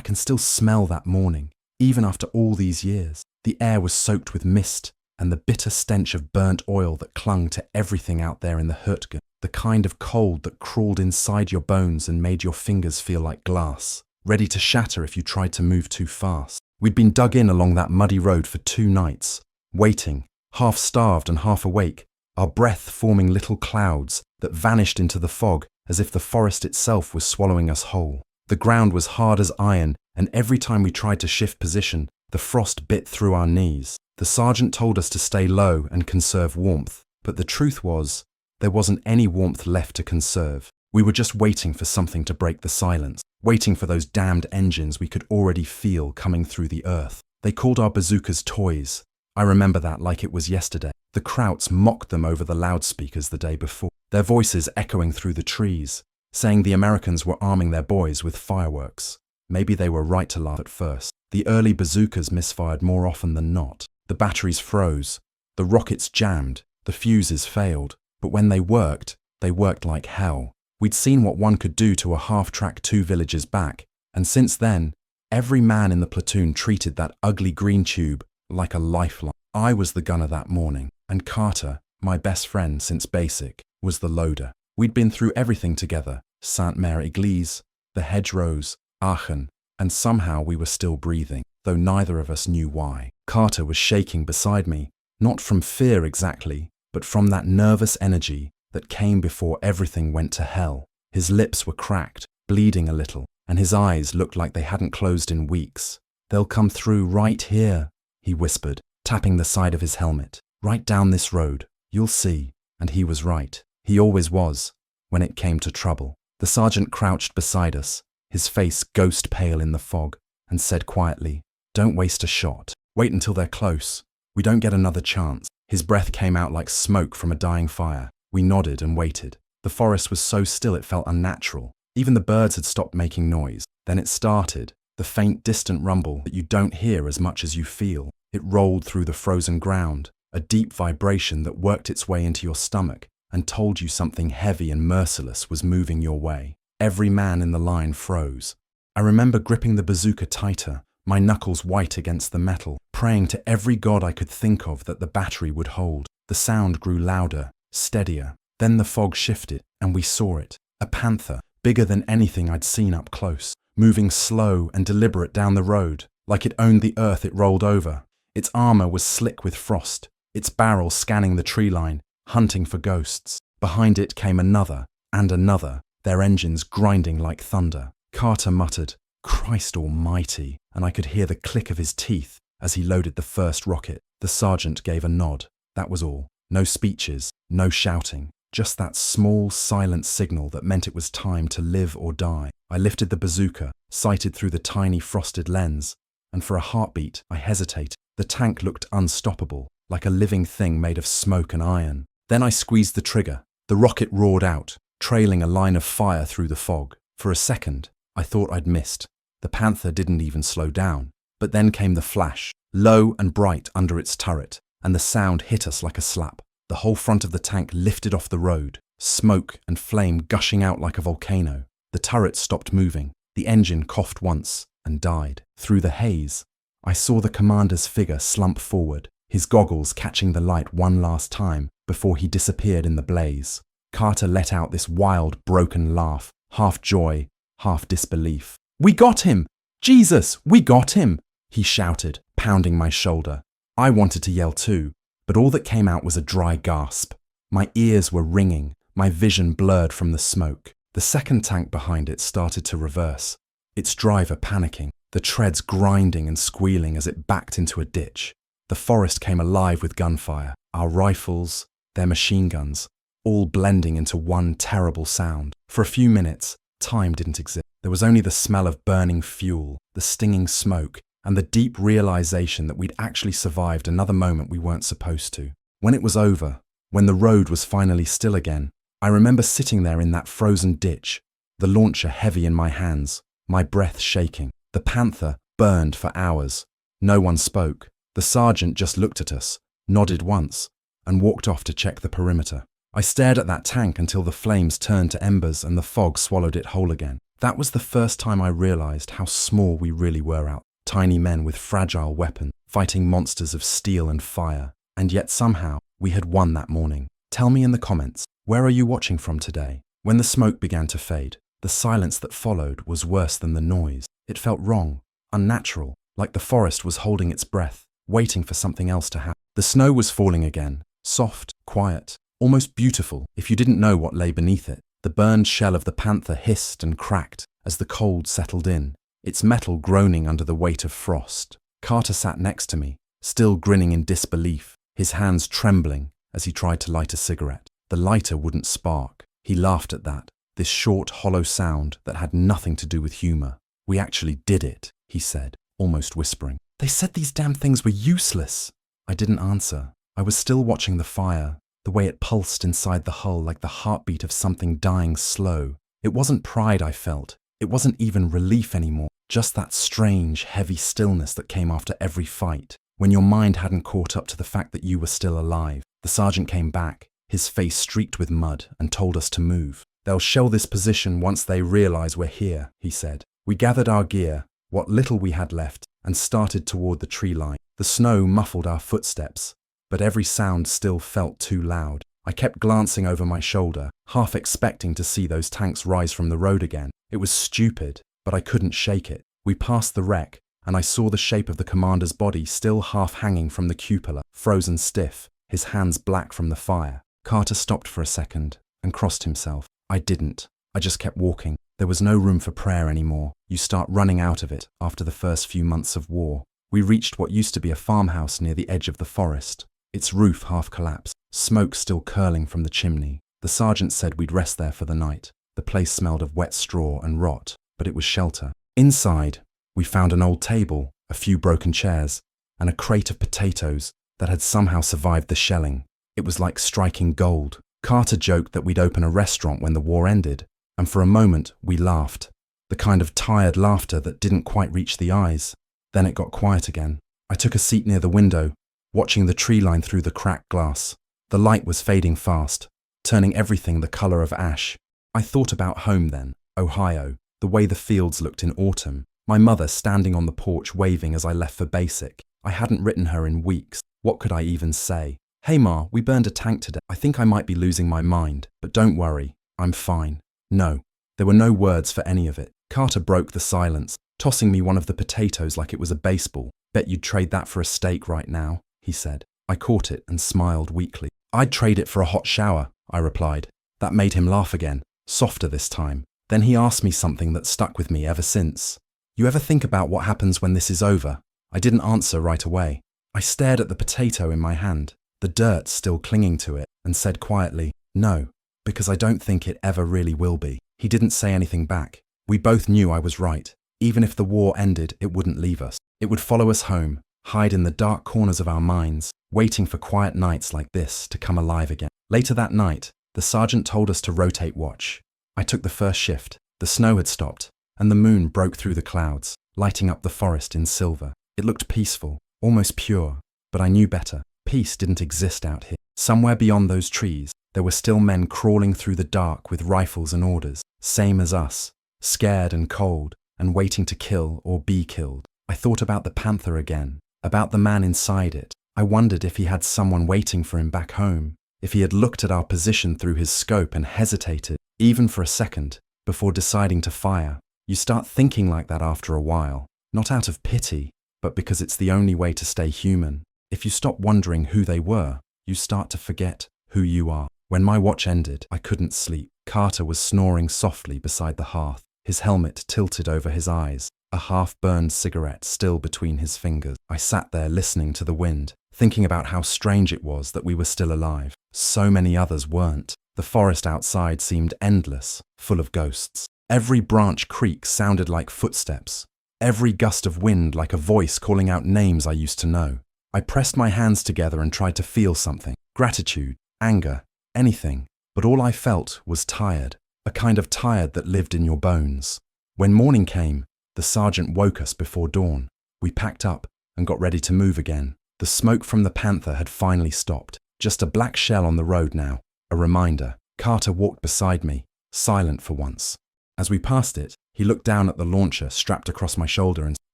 can still smell that morning, even after all these years. The air was soaked with mist and the bitter stench of burnt oil that clung to everything out there in the Hurtgen, the kind of cold that crawled inside your bones and made your fingers feel like glass, ready to shatter if you tried to move too fast. We'd been dug in along that muddy road for 2 nights, waiting, half starved and half awake, our breath forming little clouds that vanished into the fog as if the forest itself was swallowing us whole. The ground was hard as iron, and every time we tried to shift position, the frost bit through our knees. The sergeant told us to stay low and conserve warmth, but the truth was, there wasn't any warmth left to conserve. We were just waiting for something to break the silence, waiting for those damned engines we could already feel coming through the earth. They called our bazookas toys. I remember that like it was yesterday. The Krauts mocked them over the loudspeakers the day before, their voices echoing through the trees, saying the Americans were arming their boys with fireworks. Maybe they were right to laugh at first. The early bazookas misfired more often than not. The batteries froze, the rockets jammed, the fuses failed, but when they worked like hell. We'd seen what one could do to a half-track 2 villages back, and since then, every man in the platoon treated that ugly green tube like a lifeline. I was the gunner that morning, and Carter, my best friend since basic, was the loader. We'd been through everything together, Sainte-Mère-Église, the hedgerows, Aachen, and somehow we were still breathing, though neither of us knew why. Carter was shaking beside me, not from fear exactly, but from that nervous energy that came before everything went to hell. His lips were cracked, bleeding a little, and his eyes looked like they hadn't closed in weeks. "They'll come through right here," he whispered, tapping the side of his helmet. "Right down this road. You'll see." And he was right. He always was, when it came to trouble. The sergeant crouched beside us, his face ghost pale in the fog, and said quietly, "Don't waste a shot. Wait until they're close. We don't get another chance." His breath came out like smoke from a dying fire. We nodded and waited. The forest was so still it felt unnatural. Even the birds had stopped making noise. Then it started, the faint distant rumble that you don't hear as much as you feel. It rolled through the frozen ground, a deep vibration that worked its way into your stomach and told you something heavy and merciless was moving your way. Every man in the line froze. I remember gripping the bazooka tighter, my knuckles white against the metal, praying to every god I could think of that the battery would hold. The sound grew louder, steadier. Then the fog shifted, and we saw it. A panther, bigger than anything I'd seen up close, moving slow and deliberate down the road, like it owned the earth it rolled over. Its armor was slick with frost, its barrel scanning the tree line, hunting for ghosts. Behind it came another, and another, their engines grinding like thunder. Carter muttered, "Christ almighty," and I could hear the click of his teeth as he loaded the first rocket. The sergeant gave a nod. That was all. No speeches, no shouting, just that small, silent signal that meant it was time to live or die. I lifted the bazooka, sighted through the tiny frosted lens, and for a heartbeat I hesitated. The tank looked unstoppable, like a living thing made of smoke and iron. Then I squeezed the trigger. The rocket roared out, trailing a line of fire through the fog. For a second, I thought I'd missed. The Panther didn't even slow down. But then came the flash, low and bright under its turret, and the sound hit us like a slap. The whole front of the tank lifted off the road, smoke and flame gushing out like a volcano. The turret stopped moving. The engine coughed once and died. Through the haze, I saw the commander's figure slump forward, his goggles catching the light one last time before he disappeared in the blaze. Carter let out this wild, broken laugh, half joy, half disbelief. "We got him! Jesus, we got him!" he shouted, pounding my shoulder. I wanted to yell too, but all that came out was a dry gasp. My ears were ringing, my vision blurred from the smoke. The second tank behind it started to reverse, its driver panicking, the treads grinding and squealing as it backed into a ditch. The forest came alive with gunfire, our rifles, their machine guns, all blending into one terrible sound. For a few minutes, time didn't exist. There was only the smell of burning fuel, the stinging smoke, and the deep realization that we'd actually survived another moment we weren't supposed to. When it was over, when the road was finally still again, I remember sitting there in that frozen ditch, the launcher heavy in my hands, my breath shaking. The Panther burned for hours. No one spoke. The sergeant just looked at us, nodded once, and walked off to check the perimeter. I stared at that tank until the flames turned to embers and the fog swallowed it whole again. That was the first time I realized how small we really were out. Tiny men with fragile weapons, fighting monsters of steel and fire. And yet somehow, we had won that morning. Tell me in the comments, where are you watching from today? When the smoke began to fade, the silence that followed was worse than the noise. It felt wrong, unnatural, like the forest was holding its breath, waiting for something else to happen. The snow was falling again, soft, quiet, almost beautiful if you didn't know what lay beneath it. The burned shell of the Panther hissed and cracked as the cold settled in, its metal groaning under the weight of frost. Carter sat next to me, still grinning in disbelief, his hands trembling as he tried to light a cigarette. The lighter wouldn't spark. He laughed at that, this short, hollow sound that had nothing to do with humor. "We actually did it," he said, almost whispering. "They said these damn things were useless." I didn't answer. I was still watching the fire, the way it pulsed inside the hull like the heartbeat of something dying slow. It wasn't pride I felt. It wasn't even relief anymore. Just that strange, heavy stillness that came after every fight, when your mind hadn't caught up to the fact that you were still alive. The sergeant came back, his face streaked with mud, and told us to move. "They'll shell this position once they realize we're here," he said. We gathered our gear, what little we had left, and started toward the tree line. The snow muffled our footsteps, but every sound still felt too loud. I kept glancing over my shoulder, half expecting to see those tanks rise from the road again. It was stupid, but I couldn't shake it. We passed the wreck, and I saw the shape of the commander's body still half hanging from the cupola, frozen stiff, his hands black from the fire. Carter stopped for a second and crossed himself. I didn't. I just kept walking. There was no room for prayer anymore. You start running out of it after the first few months of war. We reached what used to be a farmhouse near the edge of the forest. Its roof half collapsed, smoke still curling from the chimney. The sergeant said we'd rest there for the night. The place smelled of wet straw and rot, but it was shelter. Inside, we found an old table, a few broken chairs, and a crate of potatoes that had somehow survived the shelling. It was like striking gold. Carter joked that we'd open a restaurant when the war ended, and for a moment we laughed, the kind of tired laughter that didn't quite reach the eyes. Then it got quiet again. I took a seat near the window, watching the tree line through the cracked glass. The light was fading fast, turning everything the color of ash. I thought about home then, Ohio, the way the fields looked in autumn, my mother standing on the porch waving as I left for basic. I hadn't written her in weeks. What could I even say? "Hey Ma, we burned a tank today. I think I might be losing my mind, but don't worry, I'm fine." No, there were no words for any of it. Carter broke the silence, tossing me one of the potatoes like it was a baseball. "Bet you'd trade that for a steak right now," he said. I caught it and smiled weakly. "I'd trade it for a hot shower," I replied. That made him laugh again, softer this time. Then he asked me something that stuck with me ever since. "You ever think about what happens when this is over?" I didn't answer right away. I stared at the potato in my hand, the dirt still clinging to it, and said quietly, "No, because I don't think it ever really will be." He didn't say anything back. We both knew I was right. Even if the war ended, it wouldn't leave us. It would follow us home, hide in the dark corners of our minds, waiting for quiet nights like this to come alive again. Later that night, the sergeant told us to rotate watch. I took the first shift. The snow had stopped, and the moon broke through the clouds, lighting up the forest in silver. It looked peaceful, almost pure, but I knew better. Peace didn't exist out here. Somewhere beyond those trees, there were still men crawling through the dark with rifles and orders, same as us, scared and cold, and waiting to kill or be killed. I thought about the Panther again, about the man inside it. I wondered if he had someone waiting for him back home, if he had looked at our position through his scope and hesitated, even for a second, before deciding to fire. You start thinking like that after a while, not out of pity, but because it's the only way to stay human. If you stop wondering who they were, you start to forget who you are. When my watch ended, I couldn't sleep. Carter was snoring softly beside the hearth, his helmet tilted over his eyes, a half-burned cigarette still between his fingers. I sat there listening to the wind, thinking about how strange it was that we were still alive. So many others weren't. The forest outside seemed endless, full of ghosts. Every branch creak sounded like footsteps, every gust of wind like a voice calling out names I used to know. I pressed my hands together and tried to feel something, gratitude, anger, anything, but all I felt was tired, a kind of tired that lived in your bones. When morning came, the sergeant woke us before dawn. We packed up and got ready to move again. The smoke from the Panther had finally stopped, just a black shell on the road now, a reminder. Carter walked beside me, silent for once. As we passed it, He looked down at the launcher strapped across my shoulder and,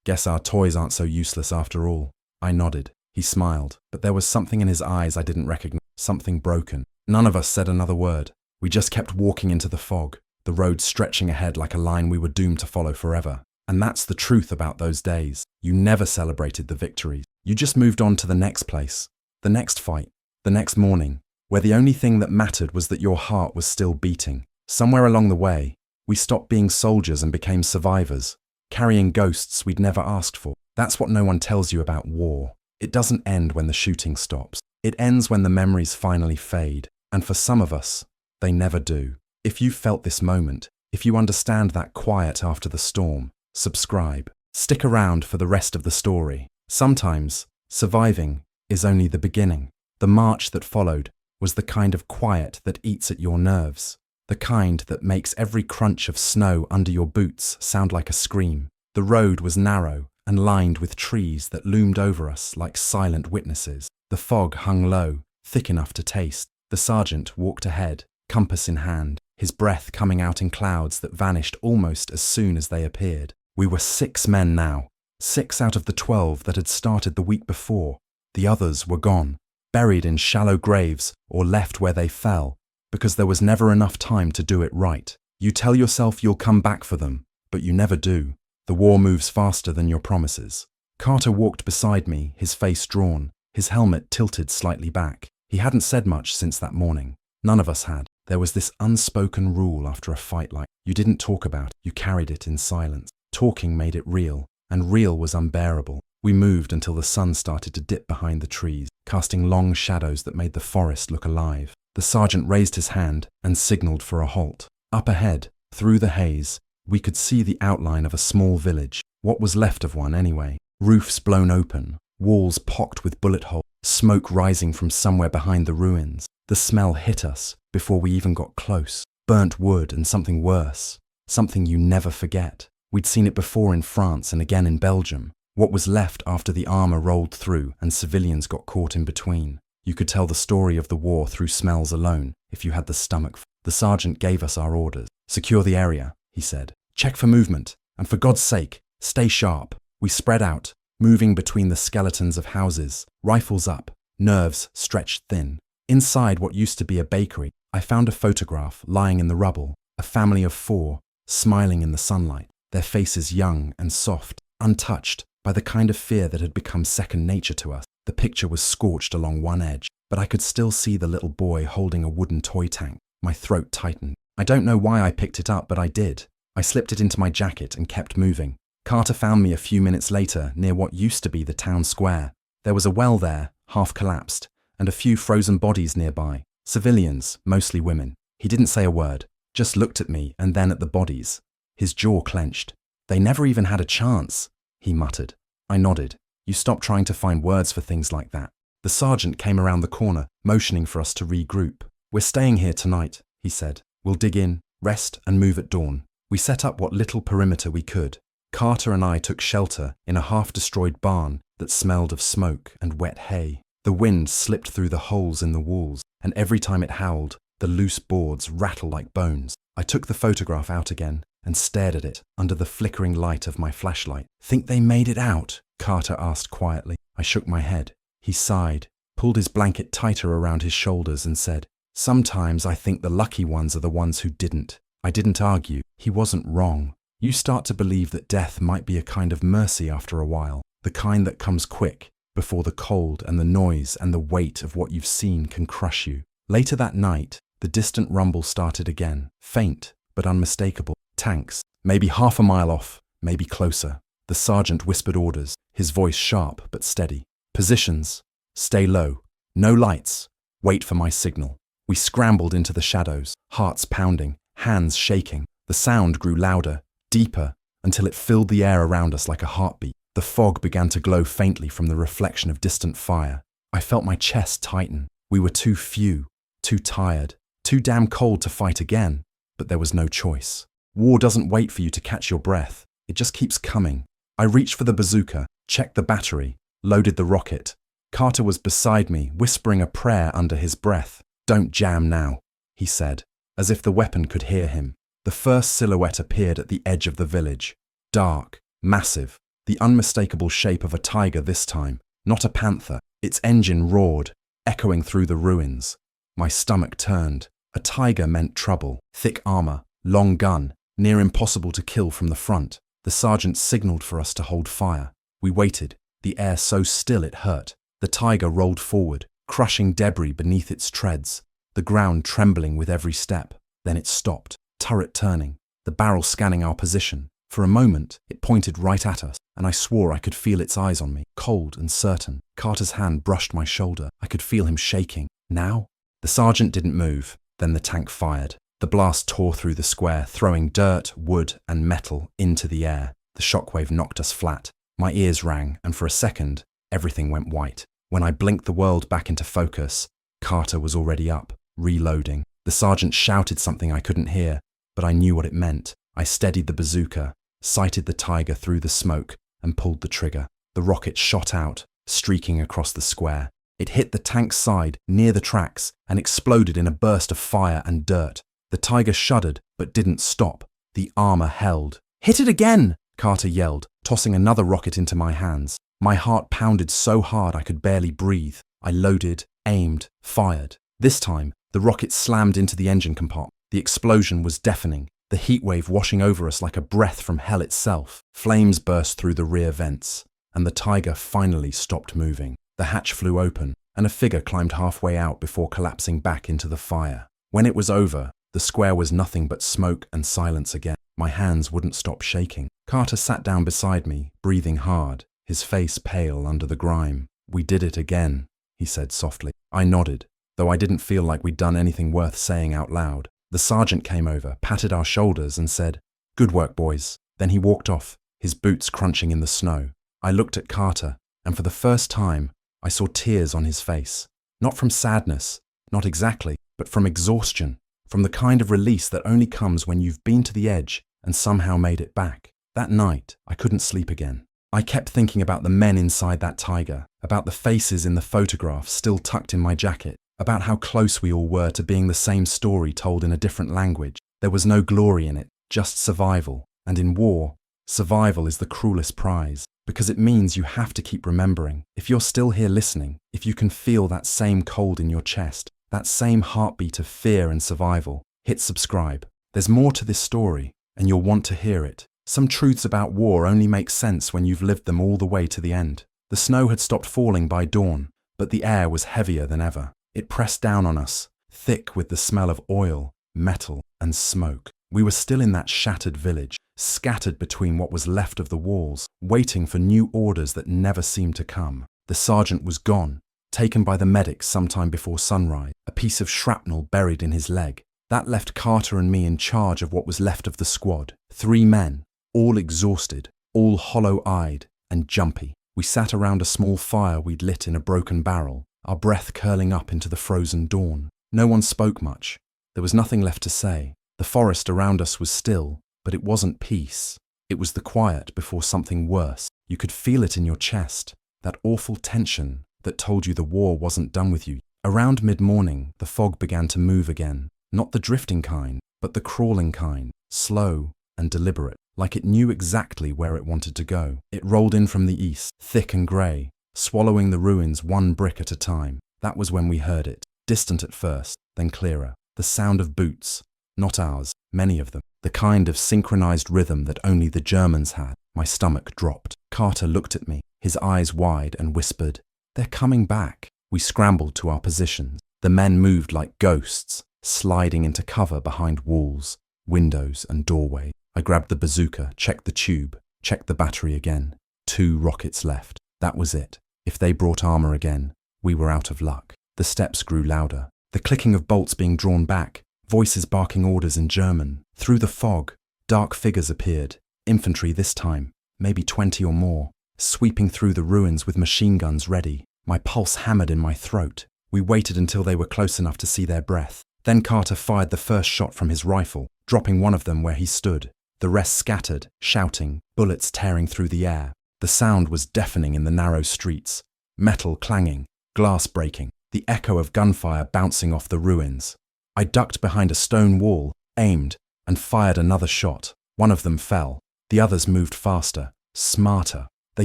"Guess our toys aren't so useless after all." I nodded. He smiled, but there was something in his eyes I didn't recognize, something broken. None of us said another word. We just kept walking into the fog, the road stretching ahead like a line we were doomed to follow forever. And that's the truth about those days. You never celebrated the victories. You just moved on to the next place, the next fight, the next morning, where the only thing that mattered was that your heart was still beating. Somewhere along the way, we stopped being soldiers and became survivors, carrying ghosts we'd never asked for. That's what no one tells you about war. It doesn't end when the shooting stops. It ends when the memories finally fade. And for some of us, they never do. If you felt this moment, if you understand that quiet after the storm, subscribe. Stick around for the rest of the story. Sometimes, surviving is only the beginning. The march that followed was the kind of quiet that eats at your nerves. The kind that makes every crunch of snow under your boots sound like a scream. The road was narrow and lined with trees that loomed over us like silent witnesses. The fog hung low, thick enough to taste. The sergeant walked ahead, compass in hand, his breath coming out in clouds that vanished almost as soon as they appeared. We were 6 men now, 6 out of the 12 that had started the week before. The others were gone, buried in shallow graves or left where they fell, because there was never enough time to do it right. You tell yourself you'll come back for them, but you never do. The war moves faster than your promises. Carter walked beside me, his face drawn, his helmet tilted slightly back. He hadn't said much since that morning. None of us had. There was this unspoken rule after a fight like, you didn't talk about it, you carried it in silence. Talking made it real, and real was unbearable. We moved until the sun started to dip behind the trees, casting long shadows that made the forest look alive. The sergeant raised his hand and signaled for a halt. Up ahead, through the haze, we could see the outline of a small village. What was left of one anyway. Roofs blown open, walls pocked with bullet holes, smoke rising from somewhere behind the ruins. The smell hit us before we even got close. Burnt wood and something worse. Something you never forget. We'd seen it before in France and again in Belgium. What was left after the armor rolled through and civilians got caught in between. You could tell the story of the war through smells alone, if you had the stomach. The sergeant gave us our orders. "Secure the area," he said. "Check for movement, and for God's sake, stay sharp." We spread out, moving between the skeletons of houses, rifles up, nerves stretched thin. Inside what used to be a bakery, I found a photograph lying in the rubble, a family of 4, smiling in the sunlight, their faces young and soft, untouched by the kind of fear that had become second nature to us. The picture was scorched along one edge, but I could still see the little boy holding a wooden toy tank. My throat tightened. I don't know why I picked it up, but I did. I slipped it into my jacket and kept moving. Carter found me a few minutes later near what used to be the town square. There was a well there, half collapsed, and a few frozen bodies nearby. Civilians, mostly women. He didn't say a word, just looked at me and then at the bodies. His jaw clenched. "They never even had a chance," he muttered. I nodded. You stop trying to find words for things like that. The sergeant came around the corner, motioning for us to regroup. "We're staying here tonight," he said. "We'll dig in, rest, and move at dawn." We set up what little perimeter we could. Carter and I took shelter in a half-destroyed barn that smelled of smoke and wet hay. The wind slipped through the holes in the walls, and every time it howled, the loose boards rattled like bones. I took the photograph out again and stared at it under the flickering light of my flashlight. "Think they made it out?" Carter asked quietly. I shook my head. He sighed, pulled his blanket tighter around his shoulders and said, "Sometimes I think the lucky ones are the ones who didn't." I didn't argue. He wasn't wrong. You start to believe that death might be a kind of mercy after a while, the kind that comes quick, before the cold and the noise and the weight of what you've seen can crush you. Later that night, the distant rumble started again, faint but unmistakable. Tanks, maybe half a mile off, maybe closer. The sergeant whispered orders, his voice sharp but steady. "Positions. Stay low. No lights. Wait for my signal." We scrambled into the shadows, hearts pounding, hands shaking. The sound grew louder, deeper, until it filled the air around us like a heartbeat. The fog began to glow faintly from the reflection of distant fire. I felt my chest tighten. We were too few, too tired, too damn cold to fight again, but there was no choice. War doesn't wait for you to catch your breath. It just keeps coming. I reached for the bazooka, checked the battery, loaded the rocket. Carter was beside me, whispering a prayer under his breath. "Don't jam now," he said, as if the weapon could hear him. The first silhouette appeared at the edge of the village. Dark, massive, the unmistakable shape of a tiger this time, not a panther. Its engine roared, echoing through the ruins. My stomach turned. A tiger meant trouble. Thick armor, long gun, near impossible to kill from the front. The sergeant signaled for us to hold fire. We waited, the air so still it hurt. The tiger rolled forward, crushing debris beneath its treads, the ground trembling with every step. Then it stopped, turret turning, the barrel scanning our position. For a moment, it pointed right at us, and I swore I could feel its eyes on me, cold and certain. Carter's hand brushed my shoulder. I could feel him shaking. Now? The sergeant didn't move. Then the tank fired. The blast tore through the square, throwing dirt, wood, and metal into the air. The shockwave knocked us flat. My ears rang, and for a second, everything went white. When I blinked the world back into focus, Carter was already up, reloading. The sergeant shouted something I couldn't hear, but I knew what it meant. I steadied the bazooka, sighted the tiger through the smoke, and pulled the trigger. The rocket shot out, streaking across the square. It hit the tank's side, near the tracks, and exploded in a burst of fire and dirt. The tiger shuddered, but didn't stop. The armor held. "Hit it again!" Carter yelled, tossing another rocket into my hands. My heart pounded so hard I could barely breathe. I loaded, aimed, fired. This time, the rocket slammed into the engine compartment. The explosion was deafening, the heat wave washing over us like a breath from hell itself. Flames burst through the rear vents, and the tiger finally stopped moving. The hatch flew open, and a figure climbed halfway out before collapsing back into the fire. When it was over, the square was nothing but smoke and silence again. My hands wouldn't stop shaking. Carter sat down beside me, breathing hard, his face pale under the grime. "We did it again," he said softly. I nodded, though I didn't feel like we'd done anything worth saying out loud. The sergeant came over, patted our shoulders and said, "Good work, boys." Then he walked off, his boots crunching in the snow. I looked at Carter, and for the first time, I saw tears on his face. Not from sadness, not exactly, but from exhaustion, from the kind of release that only comes when you've been to the edge and somehow made it back. That night, I couldn't sleep again. I kept thinking about the men inside that tiger, about the faces in the photographs still tucked in my jacket, about how close we all were to being the same story told in a different language. There was no glory in it, just survival. And in war, survival is the cruelest prize, because it means you have to keep remembering. If you're still here listening, if you can feel that same cold in your chest, that same heartbeat of fear and survival, hit subscribe. There's more to this story, and you'll want to hear it. Some truths about war only make sense when you've lived them all the way to the end. The snow had stopped falling by dawn, but the air was heavier than ever. It pressed down on us, thick with the smell of oil, metal, and smoke. We were still in that shattered village, scattered between what was left of the walls, waiting for new orders that never seemed to come. The sergeant was gone, taken by the medics sometime before sunrise, a piece of shrapnel buried in his leg. That left Carter and me in charge of what was left of the squad. 3 men, all exhausted, all hollow-eyed and jumpy. We sat around a small fire we'd lit in a broken barrel, our breath curling up into the frozen dawn. No one spoke much. There was nothing left to say. The forest around us was still, but it wasn't peace. It was the quiet before something worse. You could feel it in your chest, that awful tension that told you the war wasn't done with you. Around mid-morning, the fog began to move again. Not the drifting kind, but the crawling kind, slow and deliberate, like it knew exactly where it wanted to go. It rolled in from the east, thick and grey, swallowing the ruins one brick at a time. That was when we heard it, distant at first, then clearer. The sound of boots, not ours, many of them. The kind of synchronized rhythm that only the Germans had. My stomach dropped. Carter looked at me, his eyes wide, and whispered, "They're coming back." We scrambled to our positions. The men moved like ghosts, sliding into cover behind walls, windows, and doorways. I grabbed the bazooka, checked the tube, checked the battery again. 2 rockets left. That was it. If they brought armor again, we were out of luck. The steps grew louder. The clicking of bolts being drawn back, voices barking orders in German. Through the fog, dark figures appeared. Infantry this time, maybe 20 or more, sweeping through the ruins with machine guns ready. My pulse hammered in my throat. We waited until they were close enough to see their breath. Then Carter fired the first shot from his rifle, dropping one of them where he stood. The rest scattered, shouting, bullets tearing through the air. The sound was deafening in the narrow streets. Metal clanging, glass breaking, the echo of gunfire bouncing off the ruins. I ducked behind a stone wall, aimed, and fired another shot. One of them fell. The others moved faster, smarter. They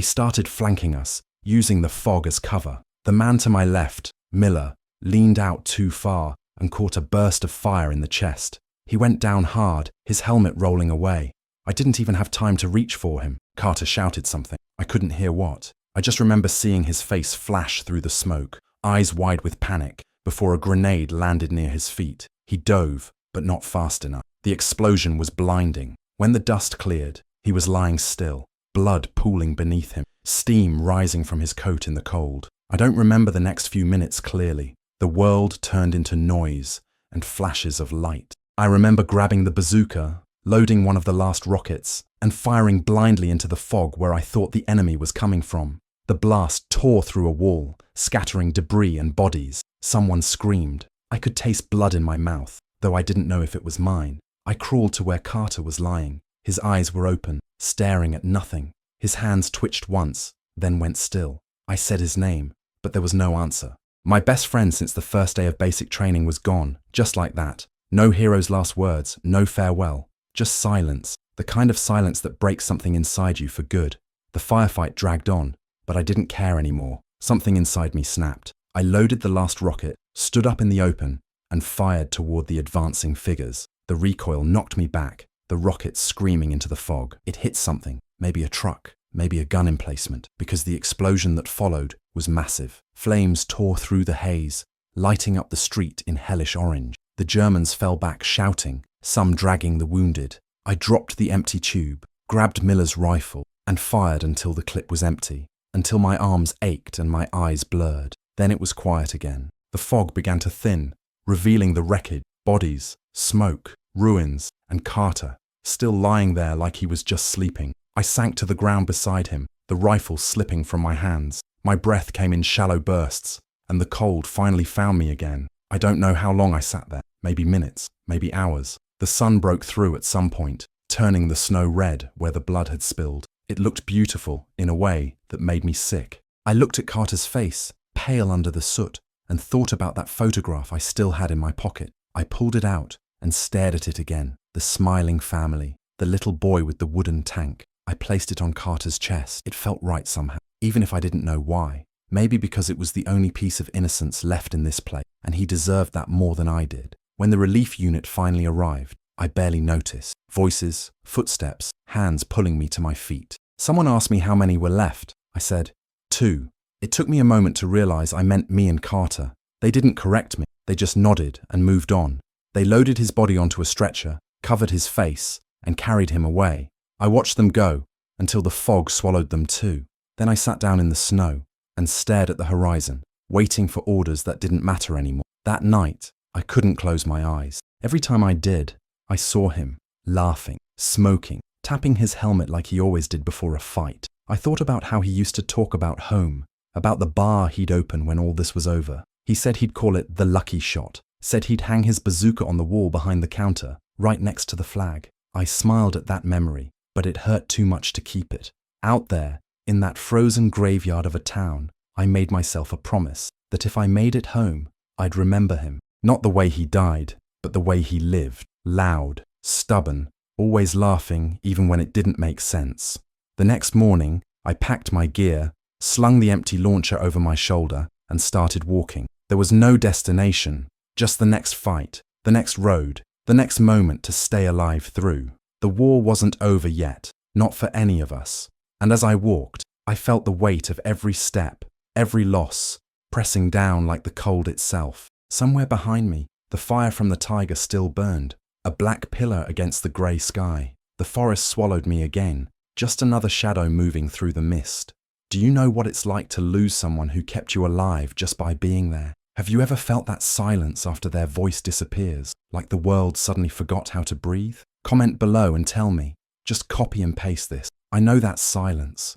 started flanking us, using the fog as cover. The man to my left, Miller, leaned out too far and caught a burst of fire in the chest. He went down hard, his helmet rolling away. I didn't even have time to reach for him. Carter shouted something. I couldn't hear what. I just remember seeing his face flash through the smoke, eyes wide with panic, before a grenade landed near his feet. He dove, but not fast enough. The explosion was blinding. When the dust cleared, he was lying still, blood pooling beneath him, steam rising from his coat in the cold. I don't remember the next few minutes clearly. The world turned into noise and flashes of light. I remember grabbing the bazooka, loading one of the last rockets, and firing blindly into the fog where I thought the enemy was coming from. The blast tore through a wall, scattering debris and bodies. Someone screamed. I could taste blood in my mouth, though I didn't know if it was mine. I crawled to where Carter was lying. His eyes were open, staring at nothing. His hands twitched once, then went still. I said his name, but there was no answer. My best friend since the first day of basic training was gone, just like that. No hero's last words, no farewell, just silence, the kind of silence that breaks something inside you for good. The firefight dragged on, but I didn't care anymore. Something inside me snapped. I loaded the last rocket, stood up in the open, and fired toward the advancing figures. The recoil knocked me back, the rocket screaming into the fog. It hit something, maybe a truck, maybe a gun emplacement, because the explosion that followed was massive. Flames tore through the haze, lighting up the street in hellish orange. The Germans fell back shouting, some dragging the wounded. I dropped the empty tube, grabbed Miller's rifle, and fired until the clip was empty, until my arms ached and my eyes blurred. Then it was quiet again. The fog began to thin, revealing the wreckage, bodies, smoke, ruins, and Carter, still lying there like he was just sleeping. I sank to the ground beside him, the rifle slipping from my hands. My breath came in shallow bursts, and the cold finally found me again. I don't know how long I sat there, maybe minutes, maybe hours. The sun broke through at some point, turning the snow red where the blood had spilled. It looked beautiful in a way that made me sick. I looked at Carter's face, pale under the soot, and thought about that photograph I still had in my pocket. I pulled it out and stared at it again. The smiling family, the little boy with the wooden tank. I placed it on Carter's chest. It felt right somehow, even if I didn't know why. Maybe because it was the only piece of innocence left in this place, and he deserved that more than I did. When the relief unit finally arrived, I barely noticed. Voices, footsteps, hands pulling me to my feet. Someone asked me how many were left. I said, 2. It took me a moment to realize I meant me and Carter. They didn't correct me. They just nodded and moved on. They loaded his body onto a stretcher, covered his face, and carried him away. I watched them go until the fog swallowed them too. Then I sat down in the snow and stared at the horizon, waiting for orders that didn't matter anymore. That night, I couldn't close my eyes. Every time I did, I saw him, laughing, smoking, tapping his helmet like he always did before a fight. I thought about how he used to talk about home, about the bar he'd open when all this was over. He said he'd call it the lucky shot, said he'd hang his bazooka on the wall behind the counter, right next to the flag. I smiled at that memory, but it hurt too much to keep it. Out there, in that frozen graveyard of a town, I made myself a promise that if I made it home, I'd remember him. Not the way he died, but the way he lived. Loud, stubborn, always laughing even when it didn't make sense. The next morning, I packed my gear, slung the empty launcher over my shoulder, and started walking. There was no destination, just the next fight, the next road, the next moment to stay alive through. The war wasn't over yet, not for any of us. And as I walked, I felt the weight of every step, every loss, pressing down like the cold itself. Somewhere behind me, the fire from the tiger still burned, a black pillar against the grey sky. The forest swallowed me again, just another shadow moving through the mist. Do you know what it's like to lose someone who kept you alive just by being there? Have you ever felt that silence after their voice disappears, like the world suddenly forgot how to breathe? Comment below and tell me. Just copy and paste this. I know that silence.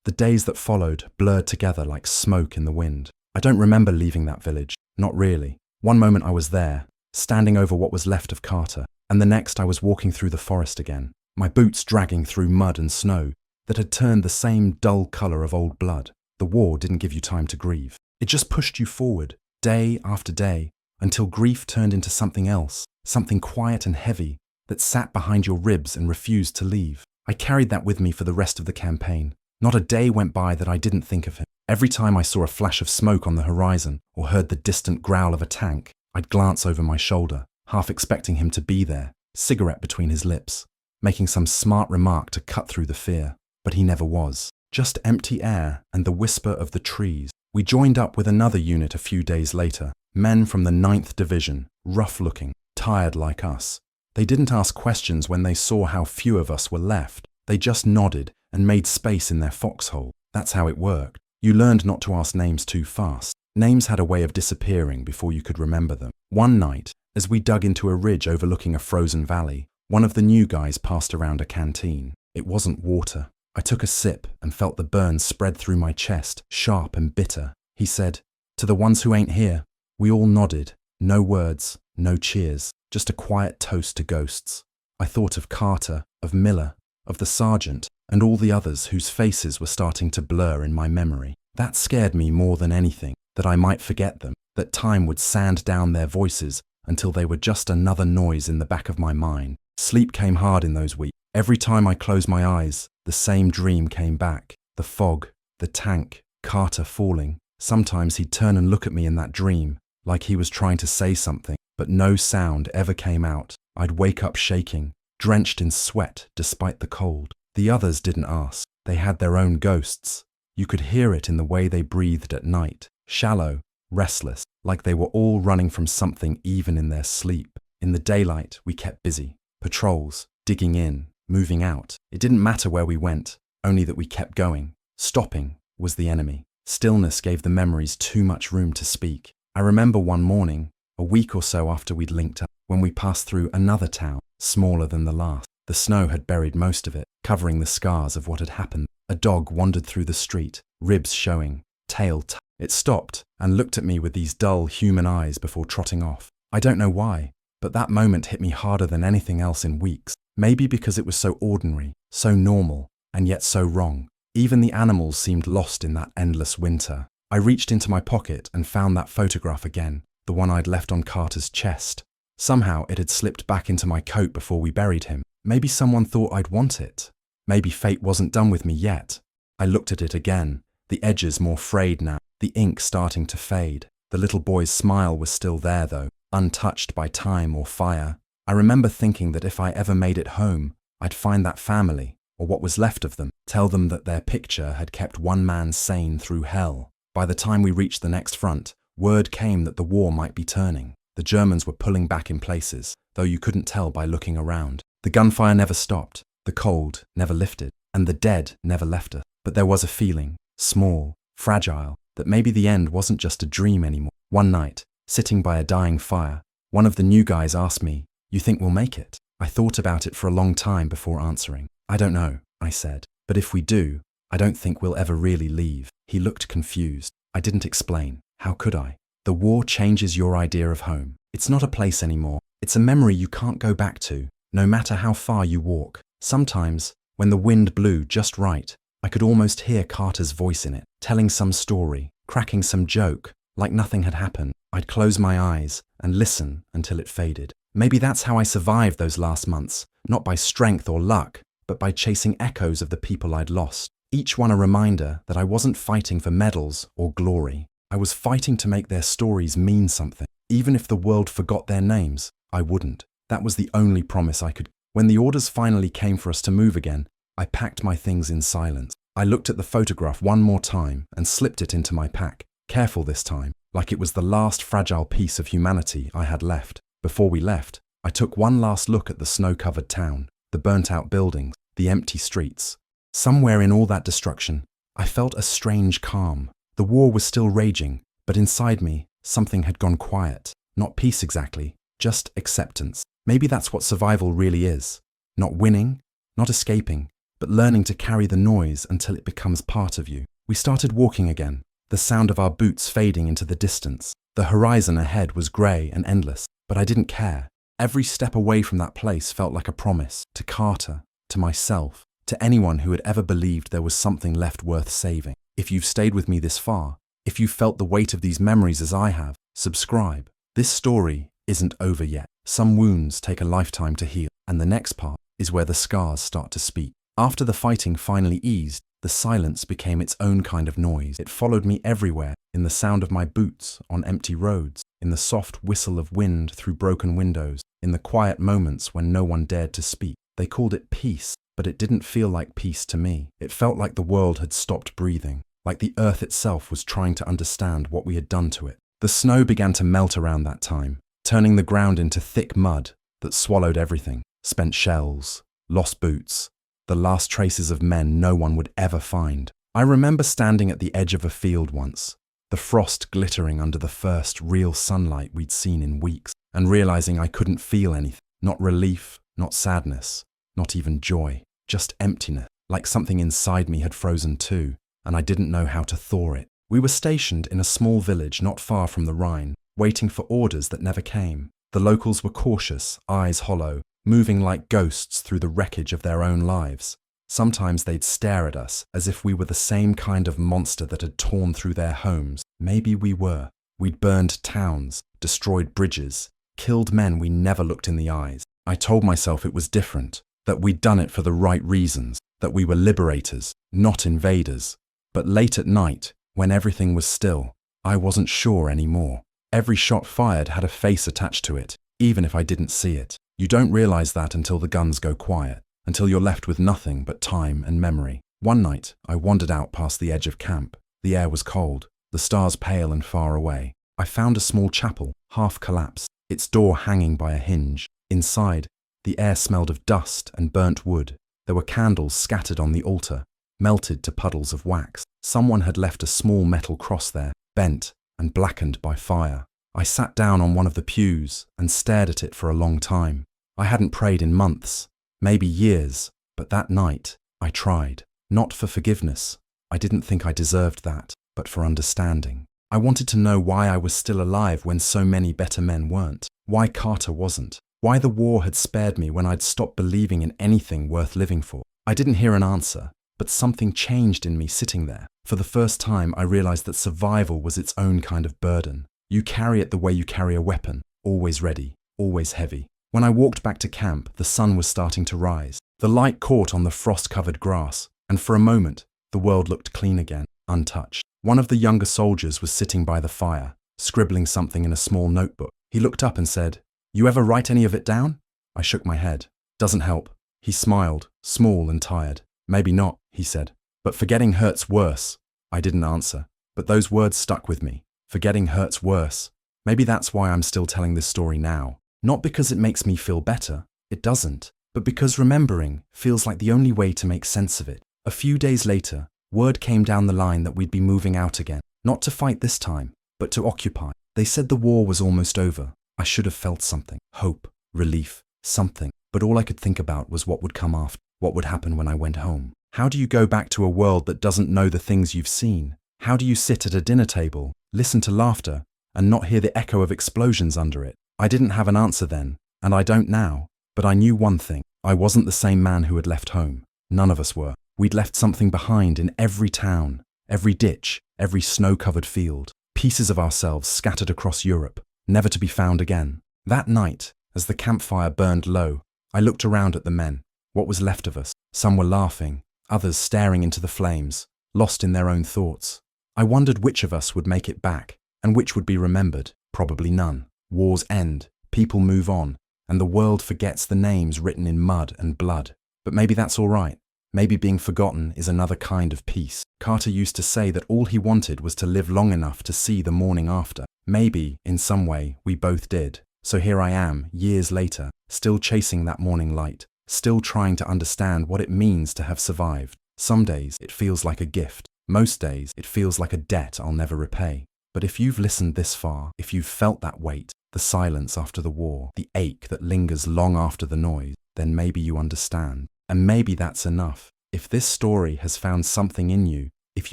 The days that followed blurred together like smoke in the wind. I don't remember leaving that village, not really. One moment I was there, standing over what was left of Carter, and the next I was walking through the forest again, my boots dragging through mud and snow that had turned the same dull colour of old blood. The war didn't give you time to grieve. It just pushed you forward, day after day, until grief turned into something else, something quiet and heavy, that sat behind your ribs and refused to leave. I carried that with me for the rest of the campaign. Not a day went by that I didn't think of him. Every time I saw a flash of smoke on the horizon or heard the distant growl of a tank, I'd glance over my shoulder, half expecting him to be there, cigarette between his lips, making some smart remark to cut through the fear. But he never was. Just empty air and the whisper of the trees. We joined up with another unit a few days later, men from the 9th Division, rough-looking, tired like us. They didn't ask questions when they saw how few of us were left. They just nodded and made space in their foxhole. That's how it worked. You learned not to ask names too fast. Names had a way of disappearing before you could remember them. One night, as we dug into a ridge overlooking a frozen valley, one of the new guys passed around a canteen. It wasn't water. I took a sip and felt the burn spread through my chest, sharp and bitter. He said, "To the ones who ain't here." We all nodded. No words, no cheers, just a quiet toast to ghosts. I thought of Carter, of Miller, of the sergeant, and all the others whose faces were starting to blur in my memory. That scared me more than anything, that I might forget them, that time would sand down their voices until they were just another noise in the back of my mind. Sleep came hard in those weeks. Every time I closed my eyes, the same dream came back. The fog, the tank, Carter falling. Sometimes he'd turn and look at me in that dream, like he was trying to say something, but no sound ever came out. I'd wake up shaking, drenched in sweat despite the cold. The others didn't ask. They had their own ghosts. You could hear it in the way they breathed at night, shallow, restless, like they were all running from something even in their sleep. In the daylight, we kept busy. Patrols, digging in, moving out. It didn't matter where we went, only that we kept going. Stopping was the enemy. Stillness gave the memories too much room to speak. I remember one morning, a week or so after we'd linked up, when we passed through another town, smaller than the last. The snow had buried most of it, covering the scars of what had happened. A dog wandered through the street, ribs showing, tail tucked. It stopped and looked at me with these dull human eyes before trotting off. I don't know why, but that moment hit me harder than anything else in weeks. Maybe because it was so ordinary, so normal, and yet so wrong. Even the animals seemed lost in that endless winter. I reached into my pocket and found that photograph again, the one I'd left on Carter's chest. Somehow it had slipped back into my coat before we buried him. Maybe someone thought I'd want it. Maybe fate wasn't done with me yet. I looked at it again, the edges more frayed now, the ink starting to fade. The little boy's smile was still there though, untouched by time or fire. I remember thinking that if I ever made it home, I'd find that family, or what was left of them, tell them that their picture had kept one man sane through hell. By the time we reached the next front, word came that the war might be turning. The Germans were pulling back in places, though you couldn't tell by looking around. The gunfire never stopped, the cold never lifted, and the dead never left us. But there was a feeling, small, fragile, that maybe the end wasn't just a dream anymore. One night, sitting by a dying fire, one of the new guys asked me, "You think we'll make it?" I thought about it for a long time before answering. "I don't know," I said. "But if we do, I don't think we'll ever really leave." He looked confused. I didn't explain. How could I? The war changes your idea of home. It's not a place anymore. It's a memory you can't go back to, no matter how far you walk. Sometimes, when the wind blew just right, I could almost hear Carter's voice in it, telling some story, cracking some joke, like nothing had happened. I'd close my eyes and listen until it faded. Maybe that's how I survived those last months, not by strength or luck, but by chasing echoes of the people I'd lost. Each one a reminder that I wasn't fighting for medals or glory. I was fighting to make their stories mean something. Even if the world forgot their names, I wouldn't. That was the only promise I could. When the orders finally came for us to move again, I packed my things in silence. I looked at the photograph one more time and slipped it into my pack, careful this time, like it was the last fragile piece of humanity I had left. Before we left, I took one last look at the snow-covered town, the burnt-out buildings, the empty streets. Somewhere in all that destruction, I felt a strange calm. The war was still raging, but inside me, something had gone quiet. Not peace exactly, just acceptance. Maybe that's what survival really is. Not winning, not escaping, but learning to carry the noise until it becomes part of you. We started walking again, the sound of our boots fading into the distance. The horizon ahead was grey and endless, but I didn't care. Every step away from that place felt like a promise, to Carter, to myself, to anyone who had ever believed there was something left worth saving. If you've stayed with me this far, if you've felt the weight of these memories as I have, subscribe. This story isn't over yet. Some wounds take a lifetime to heal, and the next part is where the scars start to speak. After the fighting finally eased, the silence became its own kind of noise. It followed me everywhere, in the sound of my boots on empty roads, in the soft whistle of wind through broken windows, in the quiet moments when no one dared to speak. They called it peace, but it didn't feel like peace to me. It felt like the world had stopped breathing, like the earth itself was trying to understand what we had done to it. The snow began to melt around that time, turning the ground into thick mud that swallowed everything. Spent shells, lost boots, the last traces of men no one would ever find. I remember standing at the edge of a field once, the frost glittering under the first real sunlight we'd seen in weeks, and realizing I couldn't feel anything. Not relief, not sadness, not even joy, just emptiness, like something inside me had frozen too, and I didn't know how to thaw it. We were stationed in a small village not far from the Rhine, waiting for orders that never came. The locals were cautious, eyes hollow, moving like ghosts through the wreckage of their own lives. Sometimes they'd stare at us as if we were the same kind of monster that had torn through their homes. Maybe we were. We'd burned towns, destroyed bridges, killed men we never looked in the eyes. I told myself it was different, that we'd done it for the right reasons, that we were liberators, not invaders. But late at night, when everything was still, I wasn't sure anymore. Every shot fired had a face attached to it, even if I didn't see it. You don't realize that until the guns go quiet, until you're left with nothing but time and memory. One night, I wandered out past the edge of camp. The air was cold, the stars pale and far away. I found a small chapel, half collapsed, its door hanging by a hinge. Inside, the air smelled of dust and burnt wood. There were candles scattered on the altar, melted to puddles of wax. Someone had left a small metal cross there, bent and blackened by fire. I sat down on one of the pews and stared at it for a long time. I hadn't prayed in months, maybe years, but that night I tried. Not for forgiveness. I didn't think I deserved that, but for understanding. I wanted to know why I was still alive when so many better men weren't. Why Carter wasn't. Why the war had spared me when I'd stopped believing in anything worth living for. I didn't hear an answer, but something changed in me sitting there. For the first time, I realized that survival was its own kind of burden. You carry it the way you carry a weapon, always ready, always heavy. When I walked back to camp, the sun was starting to rise. The light caught on the frost-covered grass, and for a moment, the world looked clean again, untouched. One of the younger soldiers was sitting by the fire, scribbling something in a small notebook. He looked up and said, "You ever write any of it down?" I shook my head. "Doesn't help." He smiled, small and tired. "Maybe not," he said. "But forgetting hurts worse." I didn't answer, but those words stuck with me. Forgetting hurts worse. Maybe that's why I'm still telling this story now. Not because it makes me feel better. It doesn't. But because remembering feels like the only way to make sense of it. A few days later, word came down the line that we'd be moving out again. Not to fight this time, but to occupy. They said the war was almost over. I should have felt something. Hope, relief, something. But all I could think about was what would come after. What would happen when I went home. How do you go back to a world that doesn't know the things you've seen? How do you sit at a dinner table, listen to laughter, and not hear the echo of explosions under it? I didn't have an answer then, and I don't now, but I knew one thing. I wasn't the same man who had left home. None of us were. We'd left something behind in every town, every ditch, every snow-covered field. Pieces of ourselves scattered across Europe, never to be found again. That night, as the campfire burned low, I looked around at the men. What was left of us? Some were laughing, others staring into the flames, lost in their own thoughts. I wondered which of us would make it back, and which would be remembered. Probably none. Wars end, people move on, and the world forgets the names written in mud and blood. But maybe that's all right. Maybe being forgotten is another kind of peace. Carter used to say that all he wanted was to live long enough to see the morning after. Maybe, in some way, we both did. So here I am, years later, still chasing that morning light, still trying to understand what it means to have survived. Some days, it feels like a gift. Most days, it feels like a debt I'll never repay. But if you've listened this far, if you've felt that weight, the silence after the war, the ache that lingers long after the noise, then maybe you understand. And maybe that's enough. If this story has found something in you, if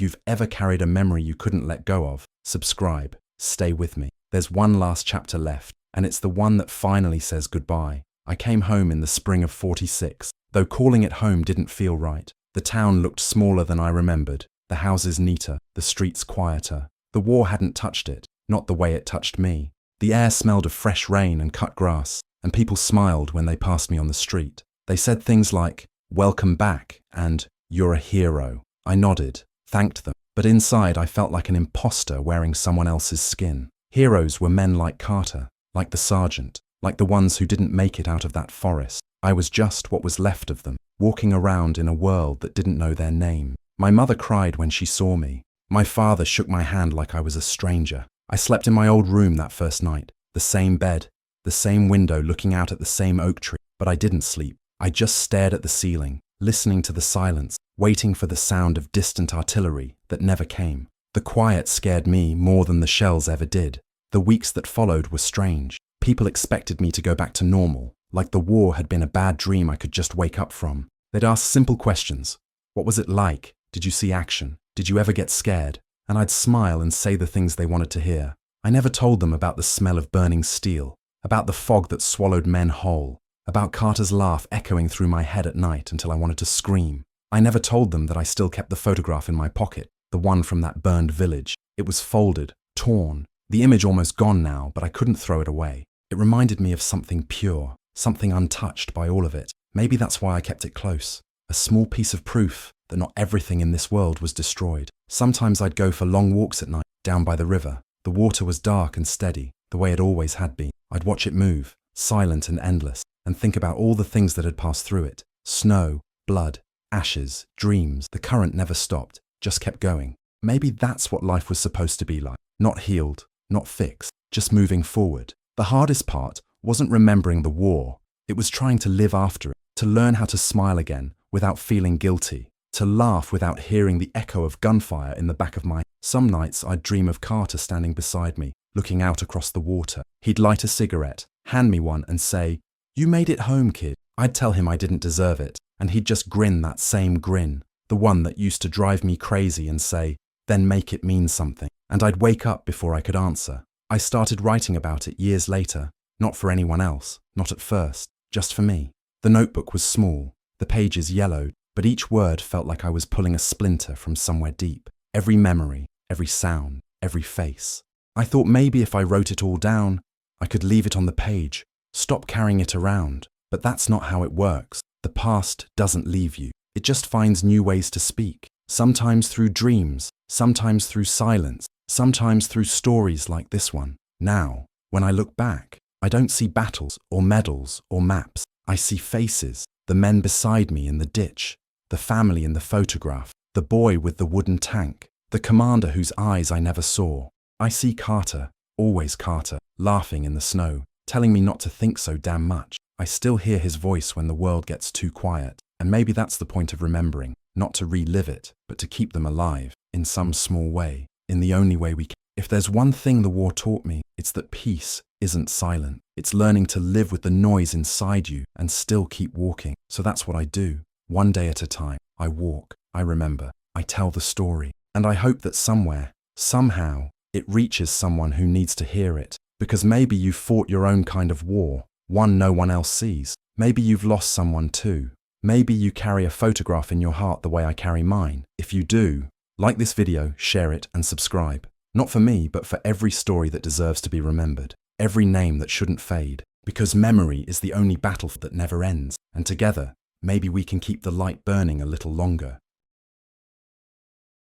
you've ever carried a memory you couldn't let go of, subscribe, stay with me. There's one last chapter left, and it's the one that finally says goodbye. I came home in the spring of '46, though calling it home didn't feel right. The town looked smaller than I remembered, the houses neater, the streets quieter. The war hadn't touched it, not the way it touched me. The air smelled of fresh rain and cut grass. and people smiled when they passed me on the street. They said things like, "Welcome back," and "You're a hero." I nodded, thanked them, but inside I felt like an imposter wearing someone else's skin. Heroes were men like Carter, like the sergeant, like the ones who didn't make it out of that forest. I was just what was left of them, walking around in a world that didn't know their name. My mother cried when she saw me. My father shook my hand like I was a stranger. I slept in my old room that first night, the same bed, the same window looking out at the same oak tree, but I didn't sleep. I just stared at the ceiling, listening to the silence, waiting for the sound of distant artillery that never came. The quiet scared me more than the shells ever did. The weeks that followed were strange. People expected me to go back to normal, like the war had been a bad dream I could just wake up from. They'd ask simple questions. What was it like? Did you see action? Did you ever get scared? And I'd smile and say the things they wanted to hear. I never told them about the smell of burning steel, about the fog that swallowed men whole, about Carter's laugh echoing through my head at night until I wanted to scream. I never told them that I still kept the photograph in my pocket, the one from that burned village. It was folded, torn, the image almost gone now, but I couldn't throw it away. It reminded me of something pure, something untouched by all of it. Maybe that's why I kept it close. A small piece of proof that not everything in this world was destroyed. Sometimes I'd go for long walks at night, down by the river. The water was dark and steady, the way it always had been. I'd watch it move, silent and endless, and think about all the things that had passed through it. Snow, blood, ashes, dreams. The current never stopped, just kept going. Maybe that's what life was supposed to be like. Not healed, not fixed, just moving forward. The hardest part wasn't remembering the war. It was trying to live after it, to learn how to smile again without feeling guilty, to laugh without hearing the echo of gunfire in the back of my head. Some nights I'd dream of Carter standing beside me, looking out across the water. He'd light a cigarette, hand me one and say, "You made it home, kid." I'd tell him I didn't deserve it, and he'd just grin that same grin, the one that used to drive me crazy, and say, "Then make it mean something." And I'd wake up before I could answer. I started writing about it years later, not for anyone else, not at first, just for me. The notebook was small, the pages yellowed, but each word felt like I was pulling a splinter from somewhere deep. Every memory, every sound, every face. I thought maybe if I wrote it all down, I could leave it on the page, stop carrying it around. But that's not how it works. The past doesn't leave you. It just finds new ways to speak. Sometimes through dreams, sometimes through silence, sometimes through stories like this one. Now, when I look back, I don't see battles or medals or maps. I see faces, the men beside me in the ditch, the family in the photograph, the boy with the wooden tank, the commander whose eyes I never saw. I see Carter, always Carter, laughing in the snow, telling me not to think so damn much. I still hear his voice when the world gets too quiet, and maybe that's the point of remembering, not to relive it, but to keep them alive, in some small way, in the only way we can. If there's one thing the war taught me, it's that peace isn't silent. It's learning to live with the noise inside you and still keep walking. So that's what I do. One day at a time, I walk, I remember, I tell the story, and I hope that somewhere, somehow, it reaches someone who needs to hear it. Because maybe you fought your own kind of war, one no one else sees. Maybe you've lost someone too. Maybe you carry a photograph in your heart the way I carry mine. If you do, like this video, share it and subscribe. Not for me, but for every story that deserves to be remembered. Every name that shouldn't fade. Because memory is the only battle that never ends. And together, maybe we can keep the light burning a little longer.